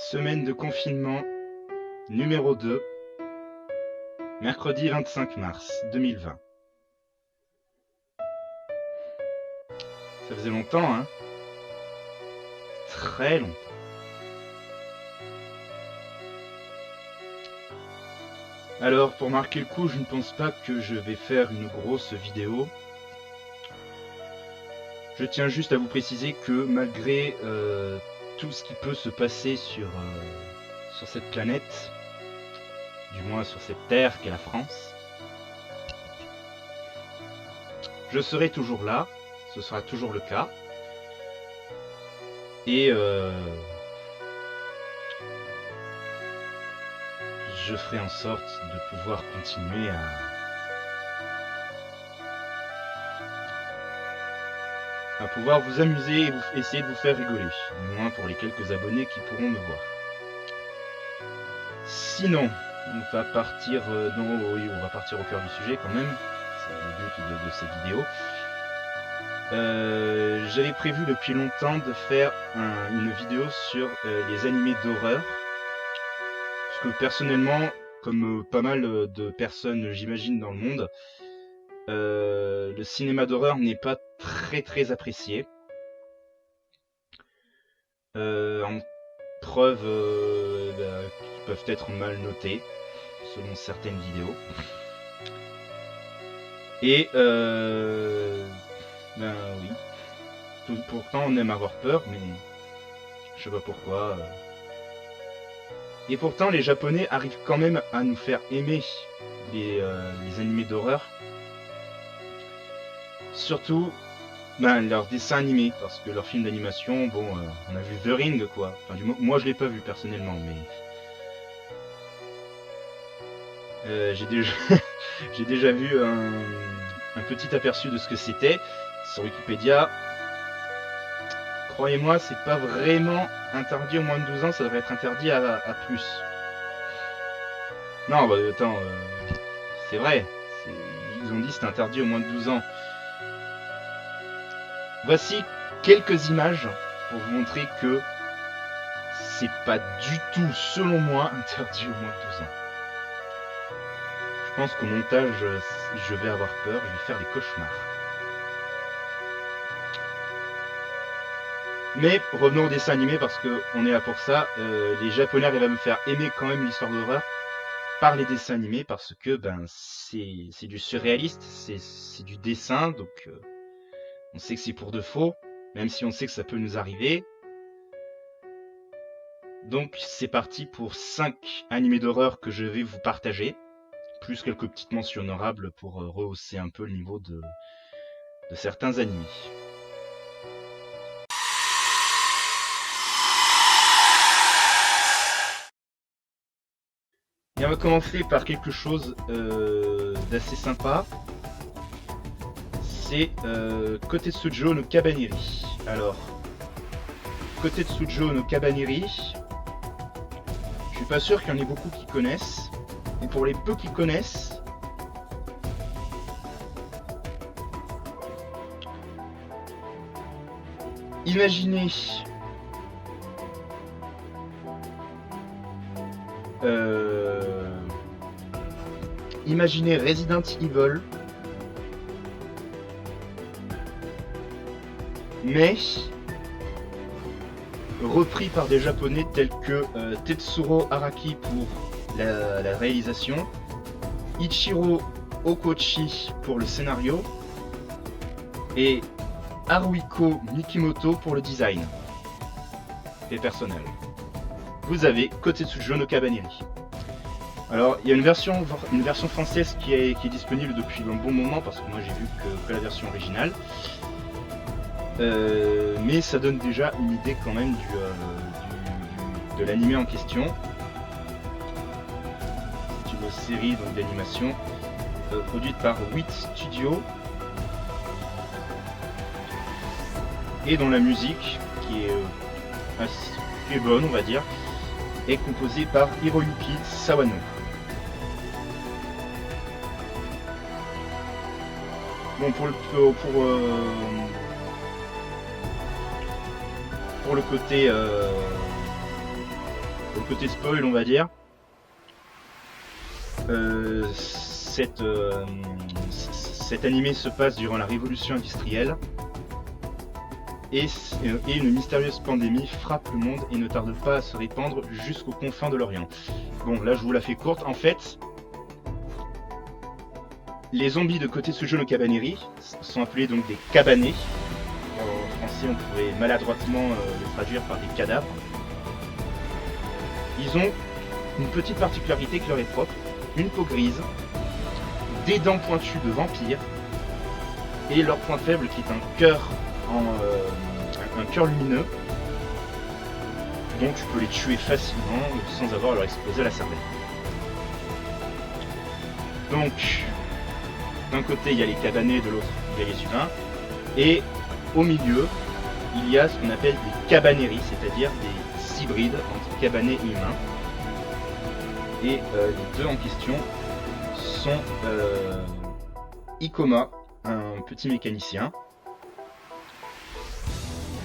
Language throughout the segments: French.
Semaine de confinement numéro 2, mercredi 25 mars 2020. Ça faisait longtemps, hein? Très longtemps. Alors, pour marquer le coup, je ne pense pas que je vais faire une grosse vidéo. Je tiens juste à vous préciser que malgré tout ce qui peut se passer sur cette planète, du moins sur cette terre qu'est la France, je serai toujours là, ce sera toujours le cas, et je ferai en sorte de pouvoir continuer à pouvoir vous amuser et essayer de vous faire rigoler, du moins pour les quelques abonnés qui pourront me voir. Sinon, on va partir on va partir au cœur du sujet quand même, c'est le but de cette vidéo. J'avais prévu depuis longtemps de faire une vidéo sur les animés d'horreur, parce que personnellement, comme pas mal de personnes j'imagine dans le monde, le cinéma d'horreur n'est pas très apprécié. En preuve qui peuvent être mal notés selon certaines vidéos. Et oui, pourtant on aime avoir peur, mais je sais pas pourquoi. Et pourtant les Japonais arrivent quand même à nous faire aimer les animés d'horreur. Surtout leurs dessins animés, parce que leurs films d'animation, bon, on a vu The Ring quoi. Enfin, moi je l'ai pas vu personnellement, mais j'ai déjà j'ai déjà vu un petit aperçu de ce que c'était sur Wikipédia. Croyez-moi, c'est pas vraiment interdit au moins de 12 ans, ça devrait être interdit à plus. Non, bah attends, c'est vrai, ils ont dit c'est interdit au moins de 12 ans. Voici quelques images pour vous montrer que c'est pas du tout, selon moi, interdit au moins de 12 ans. Je pense qu'au montage, je vais avoir peur, je vais faire des cauchemars. Mais revenons au dessin animé parce qu'on est là pour ça. Les Japonais arrivent à me faire aimer quand même l'histoire d'horreur par les dessins animés parce que c'est du surréaliste, c'est du dessin, donc on sait que c'est pour de faux, même si on sait que ça peut nous arriver. Donc c'est parti pour 5 animés d'horreur que je vais vous partager, plus quelques petites mentions honorables pour rehausser un peu le niveau de certains animés. Et on va commencer par quelque chose d'assez sympa. C'est Kotetsujo no Kabaneri. Alors, Kotetsujo no Kabaneri, je suis pas sûr qu'il y en ait beaucoup qui connaissent. Et pour les peu qui connaissent, imaginez Resident Evil, mais repris par des japonais tels que Tetsuro Araki pour la réalisation, Ichiro Okochi pour le scénario et Haruhiko Mikimoto pour le design et personnel. Vous avez Kotetsujo no Kabaneri. Alors, il y a une version française qui est disponible depuis un bon moment, parce que moi j'ai vu que la version originale. Mais ça donne déjà une idée quand même de l'anime en question. C'est une série d'animation produite par 8 Studios. Et dont la musique, qui est bonne on va dire, est composée par Hiroyuki Sawano. Bon, pour le côté pour le côté spoil, on va dire, cet animé se passe durant la révolution industrielle et une mystérieuse pandémie frappe le monde et ne tarde pas à se répandre jusqu'aux confins de l'Orient. Bon, là je vous la fais courte. En fait, les zombies de Kotetsujo no Kabaneri sont appelés donc des cabanés. En français, on pourrait maladroitement les traduire par des cadavres. Ils ont une petite particularité qui leur est propre, une peau grise, des dents pointues de vampires, et leur point faible qui est un cœur un cœur lumineux. Donc tu peux les tuer facilement sans avoir à leur exploser la cervelle. Donc, d'un côté il y a les cabanés, de l'autre il y a les humains, et au milieu il y a ce qu'on appelle des cabanéries, c'est-à-dire des hybrides entre cabanés et humains. Et les deux en question sont Ikoma, un petit mécanicien,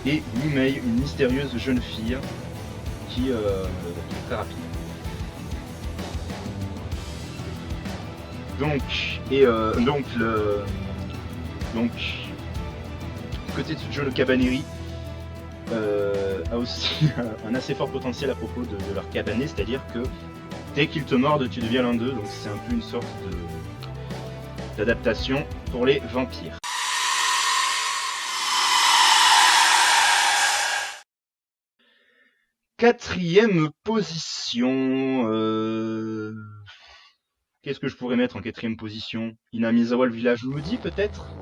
et Yumei, une mystérieuse jeune fille qui est très rapide. Donc, Kotetsujo no Kabaneri a aussi un assez fort potentiel à propos de leur cabané, c'est-à-dire que dès qu'ils te mordent, tu deviens l'un d'eux, donc c'est un peu une sorte d'adaptation pour les vampires. Quatrième position. Qu'est-ce que je pourrais mettre en quatrième position? Inamizawa, le village maudit, peut-être?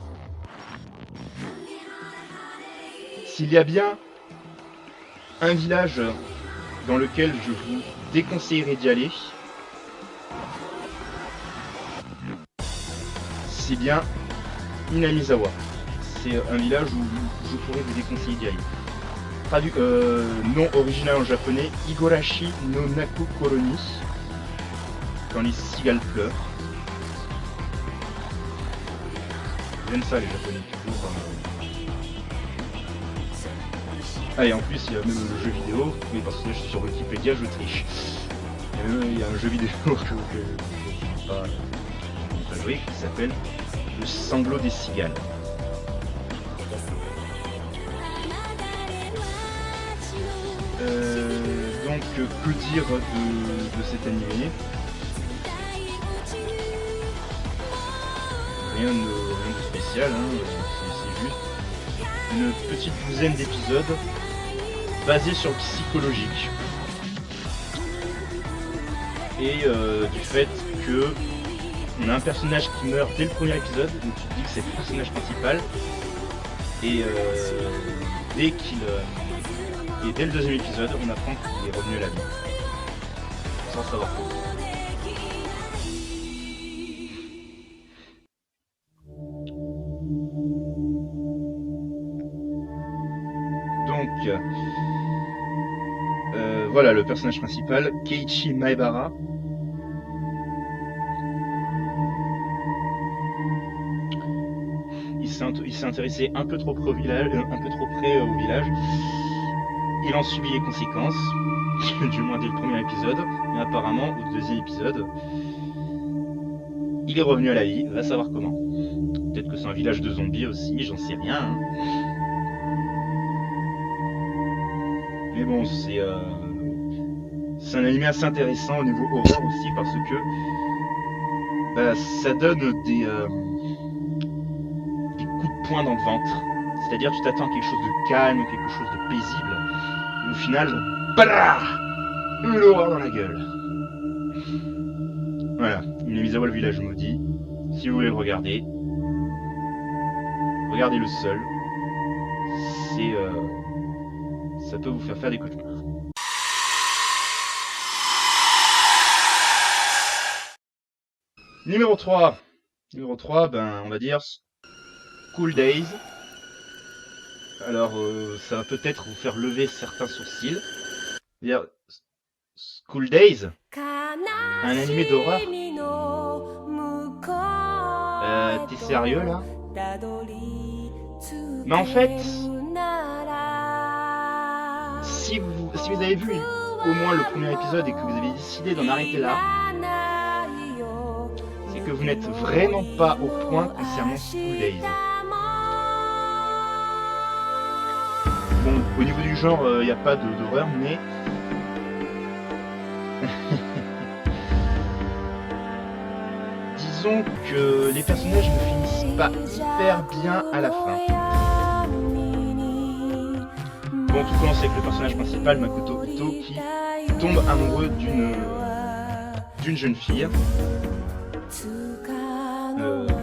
S'il y a bien un village dans lequel je vous déconseillerais d'y aller, c'est bien Inamizawa. C'est un village où je pourrais vous déconseiller d'y aller. Nom original en japonais, Igorashi no Naku Koroni, quand les cigales pleurent. J'aime ça les japonais, toujours. Ah, et en plus il y a même le jeu vidéo, mais parce que je suis sur Wikipédia, je triche. Il y a un jeu vidéo que je ne pas jouer qui s'appelle Le sanglot des cigales. Donc que dire de cet animé? Rien de spécial, hein. C'est juste une petite douzaine d'épisodes basés sur le psychologique. Et du fait que on a un personnage qui meurt dès le premier épisode, donc tu te dis que c'est le personnage principal, et dès le deuxième épisode, on apprend qu'il est revenu à la vie. Sans savoir pourquoi. Donc, voilà le personnage principal, Keiichi Maebara. Il s'est intéressé un peu trop près au village. Il en subit les conséquences, du moins dès le premier épisode, mais apparemment au deuxième épisode, il est revenu à la vie, va savoir comment. Peut-être que c'est un village de zombies aussi, j'en sais rien. Hein. Mais bon, c'est un anime assez intéressant au niveau horreur aussi, parce que ça donne des coups de poing dans le ventre. C'est-à-dire tu t'attends à quelque chose de calme, quelque chose de paisible. Et au final, une horreur dans la gueule. Voilà, Inamizawa, le village maudit. Si vous voulez le regarder, regardez-le seul. Ça peut vous faire des cauchemars. Numéro 3. Numéro 3, on va dire School Days. Alors, ça va peut-être vous faire lever certains sourcils. Dire School Days, un animé d'horreur. T'es sérieux là? Mais en fait, si vous avez vu au moins le premier épisode et que vous avez décidé d'en arrêter là, c'est que vous n'êtes vraiment pas au point concernant School Days. Bon, au niveau du genre, il n'y a pas d'horreur, mais... Disons que les personnages ne finissent pas hyper bien à la fin. Bon, tout commence avec le personnage principal, Makoto Ito, qui tombe amoureux d'une jeune fille,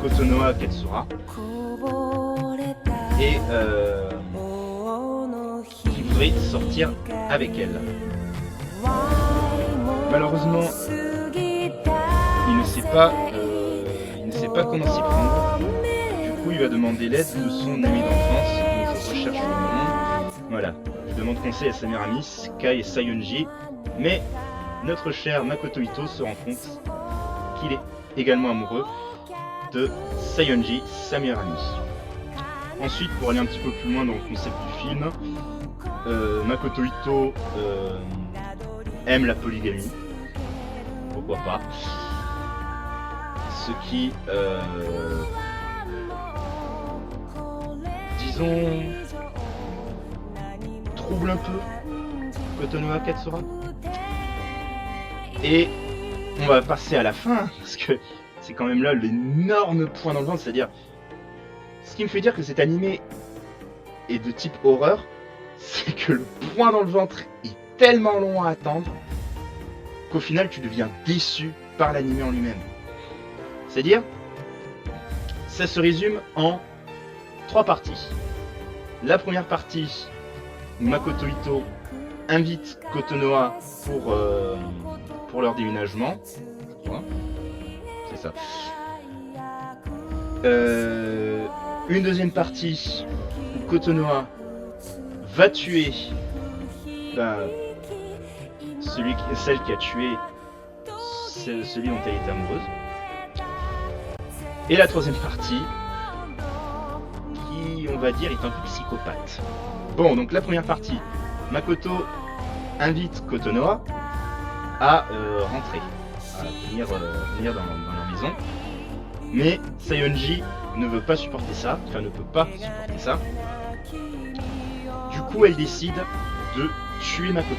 Kotonoha Katsura, et qui voudrait sortir avec elle. Malheureusement, il ne sait pas comment s'y prendre. Du coup, il va demander l'aide de son ami d'enfance, dont je recherche le nom. Voilà, je demande conseil à sa meilleure amie, Sky et Sayonji, mais notre cher Makoto Ito se rend compte qu'il est également amoureux de Sayonji, sa meilleure amie. Ensuite, pour aller un petit peu plus loin dans le concept du film, Makoto Ito aime la polygamie, pourquoi pas, ce qui, disons, trouble un peu Kotonoha Katsura. Et on va passer à la fin, parce que c'est quand même là l'énorme point dans le ventre, c'est-à-dire, ce qui me fait dire que cet animé est de type horreur, c'est que le point dans le ventre est tellement long à attendre qu'au final tu deviens déçu par l'animé en lui-même. C'est-à-dire, ça se résume en 3 parties. La première partie, Makoto Ito invite Kotonoha pour leur déménagement. Je crois. C'est ça. Une deuxième partie où Kotonoha va tuer celle qui a tué celui dont elle était amoureuse. Et la troisième partie qui, on va dire, est un peu psychopathe. Bon, donc la première partie, Makoto invite Kotonoha à rentrer, à venir dans leur maison. Mais Sayonji ne veut pas supporter ça, enfin ne peut pas supporter ça. Du coup, elle décide de tuer Makoto.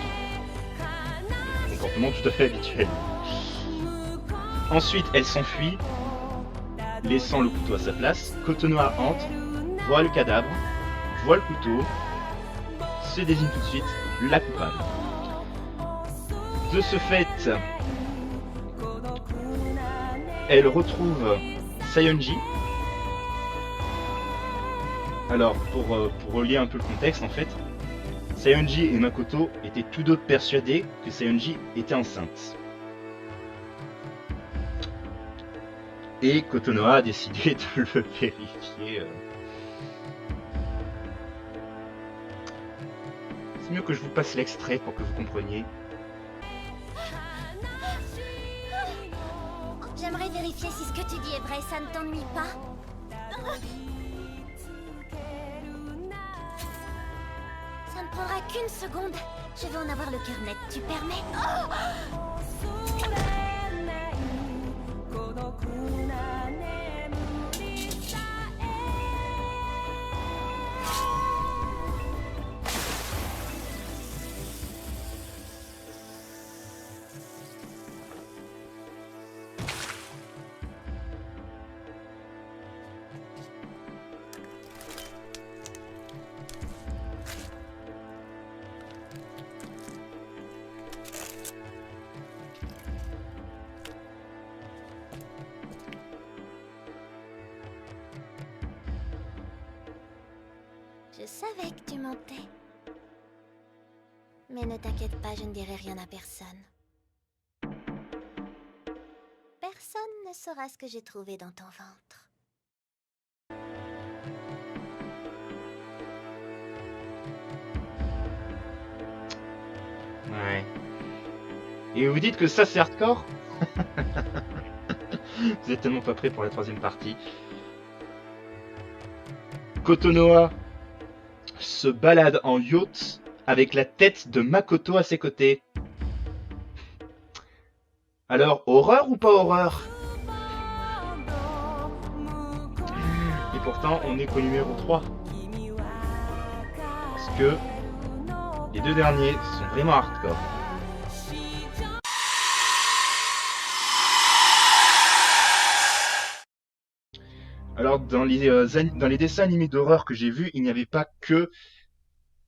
Comportement tout à fait habituel. Ensuite, elle s'enfuit, laissant le couteau à sa place. Kotonoha entre, voit le cadavre, voit le couteau, se désigne tout de suite la coupable. De ce fait, elle retrouve Sayonji. Alors, pour relier un peu le contexte, en fait, Sayonji et Makoto étaient tous deux persuadés que Sayonji était enceinte. Et Kotonoha a décidé de le vérifier. C'est mieux que je vous passe l'extrait pour que vous compreniez. J'aimerais vérifier si ce que tu dis est vrai, ça ne t'ennuie pas? Ça ne prendra qu'une seconde. Je vais en avoir le cœur net, tu permets? Je savais que tu mentais. Mais ne t'inquiète pas, je ne dirai rien à personne. Personne ne saura ce que j'ai trouvé dans ton ventre. Ouais. Et vous dites que ça c'est hardcore? Vous êtes tellement pas prêts pour la troisième partie. Kotonoha se balade en yacht avec la tête de Makoto à ses côtés. Alors, horreur ou pas horreur? Et pourtant, on est qu'au numéro 3. Parce que les deux derniers sont vraiment hardcore. Alors, dans les dessins animés d'horreur que j'ai vus, il n'y avait pas que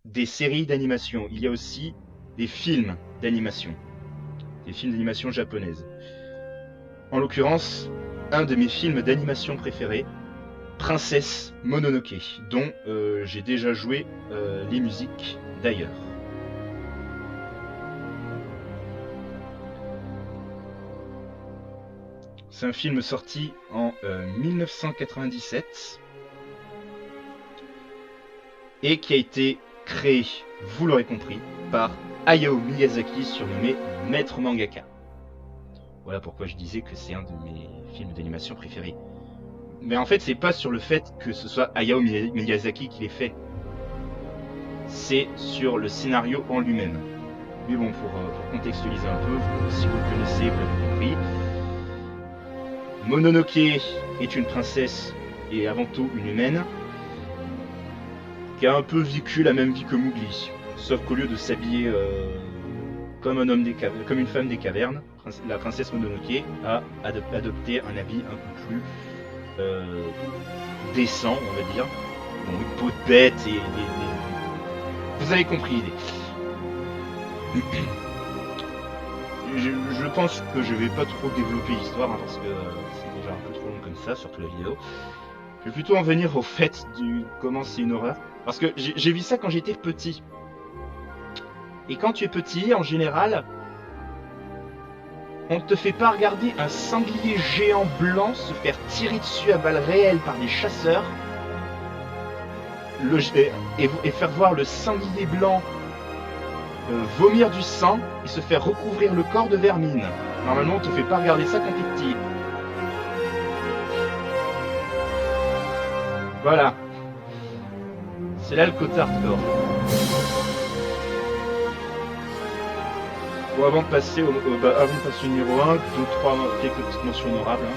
des séries d'animation. Il y a aussi des films d'animation. Des films d'animation japonaises. En l'occurrence, un de mes films d'animation préférés, Princesse Mononoke, dont j'ai déjà joué les musiques d'ailleurs. C'est un film sorti en 1997 et qui a été créé, vous l'aurez compris, par Hayao Miyazaki, surnommé Maître Mangaka. Voilà pourquoi je disais que c'est un de mes films d'animation préférés. Mais en fait, c'est pas sur le fait que ce soit Hayao Miyazaki qui l'ait fait. C'est sur le scénario en lui-même. Mais bon, pour contextualiser un peu, si vous le connaissez, vous l'avez compris. Mononoke est une princesse et avant tout une humaine qui a un peu vécu la même vie que Mowgli, sauf qu'au lieu de s'habiller comme une femme des cavernes, la princesse Mononoke a adopté un habit un peu plus décent, on va dire. Bon, une peau de bête et vous avez compris l'idée. Je pense que je vais pas trop développer l'histoire hein, parce que c'est déjà un peu trop long comme ça, surtout la vidéo. Je vais plutôt en venir au fait du comment c'est une horreur. Parce que j'ai vu ça quand j'étais petit. Et quand tu es petit, en général, on ne te fait pas regarder un sanglier géant blanc se faire tirer dessus à balles réelles par des chasseurs et faire voir le sanglier blanc vomir du sang et se faire recouvrir le corps de vermine. Normalement, on te fait pas regarder ça quand t'es petit. Voilà. C'est là le côté hardcore. Bon, avant de passer au numéro 1, 2, 3, quelques petites mentions honorables. Hein.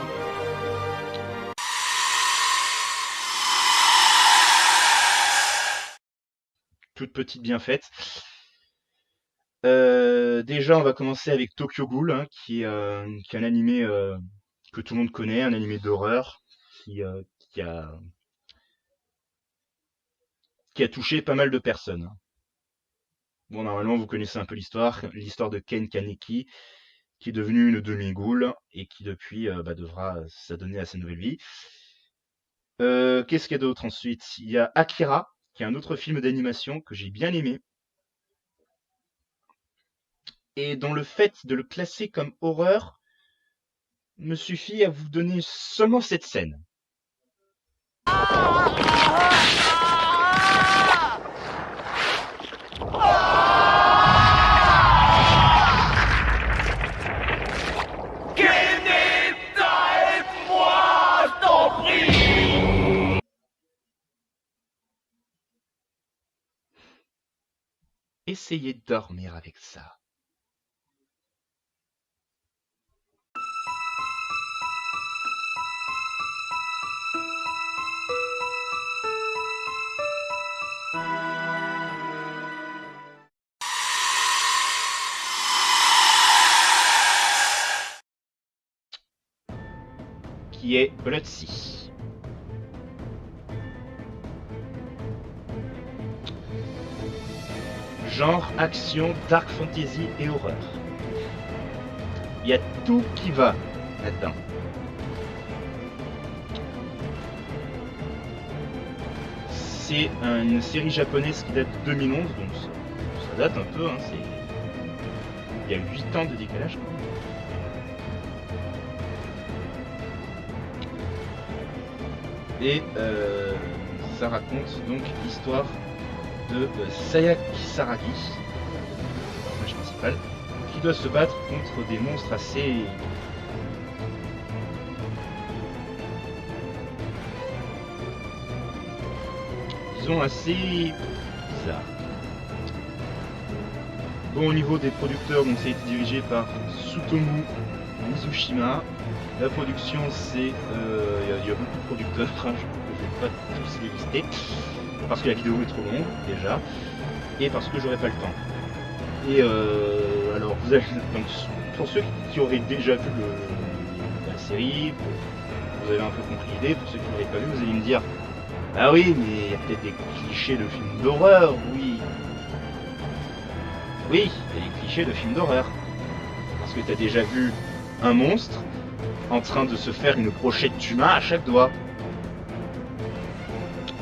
Toutes petites bien faites. Déjà, on va commencer avec Tokyo Ghoul, hein, qui est un animé que tout le monde connaît, un animé d'horreur qui a touché pas mal de personnes. Bon, normalement, vous connaissez un peu l'histoire de Ken Kaneki, qui est devenu une demi-ghoul et qui depuis devra s'adonner à sa nouvelle vie. Qu'est-ce qu'il y a d'autre ensuite? Il y a Akira, qui est un autre film d'animation que j'ai bien aimé. Et dont le fait de le classer comme horreur me suffit à vous donner seulement cette scène. Essayez de dormir avec ça. Qui est Blood-Sea. Genre, action, dark fantasy et horreur. Il y a tout qui va là-dedans. C'est une série japonaise qui date de 2011, donc ça date un peu, hein, il y a 8 ans de décalage. Et ça raconte donc l'histoire de Saya Kisaragi, le personnage principal, qui doit se battre contre des monstres assez bizarres. Bon, au niveau des producteurs, donc ça a été dirigé par Tsutomu Mizushima. La production, c'est... il y a beaucoup de producteurs, hein, je ne vais pas tous les lister, parce que la vidéo est trop longue, déjà, et parce que j'aurais pas le temps. Et alors, vous avez, donc, pour ceux qui auraient déjà vu la série, vous avez un peu compris l'idée. Pour ceux qui n'auraient pas vu, vous allez me dire, ah oui, mais il y a peut-être des clichés de films d'horreur, oui. Oui, il y a des clichés de films d'horreur. Parce que tu as déjà vu un monstre en train de se faire une brochette d'humain à chaque doigt.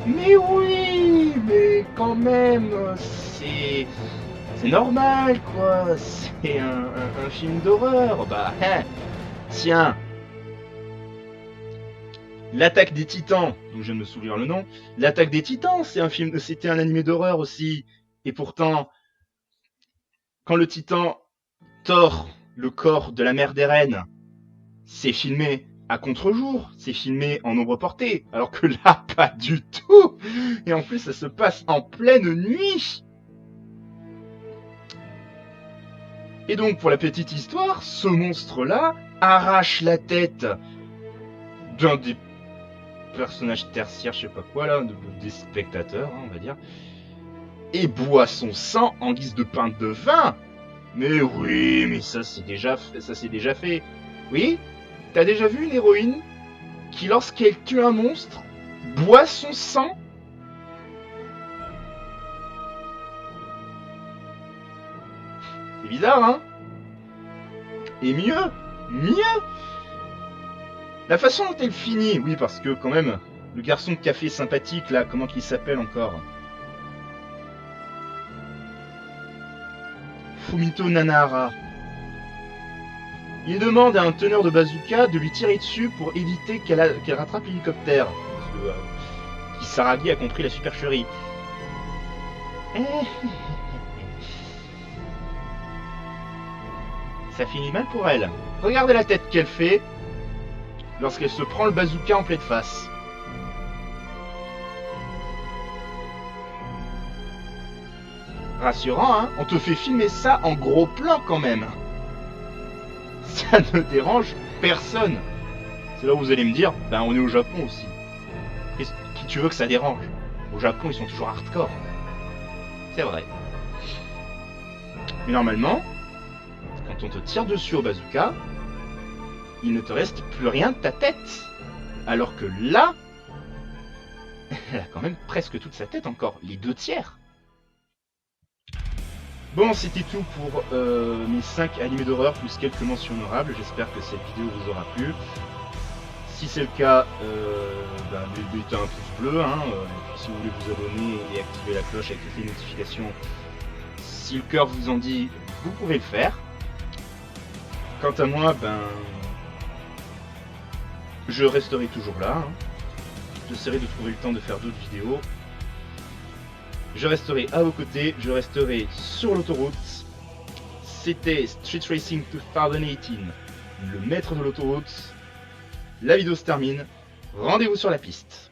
Mais oui, mais quand même, c'est normal, quoi. C'est un film d'horreur. Bah, hein, tiens. L'Attaque des Titans, donc je viens de me souvenir le nom. L'Attaque des Titans, c'était un animé d'horreur aussi. Et pourtant, quand le Titan tord le corps de la mère des reines, c'est filmé à contre-jour, c'est filmé en ombre portée, alors que là, pas du tout. Et en plus, ça se passe en pleine nuit. Et donc, pour la petite histoire, ce monstre-là arrache la tête d'un des personnages tertiaires, je sais pas quoi là, des spectateurs, hein, on va dire, et boit son sang en guise de pinte de vin. Mais oui, mais ça c'est déjà fait. Oui, t'as déjà vu une héroïne qui, lorsqu'elle tue un monstre, boit son sang? C'est bizarre, hein? Et mieux, la façon dont elle finit, oui, parce que quand même, le garçon de café sympathique là, comment qu'il s'appelle encore? Fumito Nanahara. Il demande à un teneur de bazooka de lui tirer dessus pour éviter qu'elle rattrape l'hélicoptère. Parce que Kisaragi a compris la supercherie. Ça finit mal pour elle. Regardez la tête qu'elle fait lorsqu'elle se prend le bazooka en pleine face. Rassurant, hein? On te fait filmer ça en gros plan quand même. Ça ne dérange personne. C'est là où vous allez me dire, ben on est au Japon aussi. Qui tu veux que ça dérange? Au Japon, ils sont toujours hardcore. C'est vrai. Mais normalement, quand on te tire dessus au bazooka, il ne te reste plus rien de ta tête. Alors que là, elle a quand même presque toute sa tête encore, les 2/3. Bon, c'était tout pour mes 5 animés d'horreur plus quelques mentions honorables. J'espère que cette vidéo vous aura plu. Si c'est le cas, mettez un pouce bleu. Hein, et puis si vous voulez vous abonner et activer la cloche avec les notifications, si le cœur vous en dit, vous pouvez le faire. Quant à moi, je resterai toujours là. Hein. J'essaierai de trouver le temps de faire d'autres vidéos. Je resterai à vos côtés, je resterai sur l'autoroute. C'était Street Racing 2018, le maître de l'autoroute. La vidéo se termine. Rendez-vous sur la piste.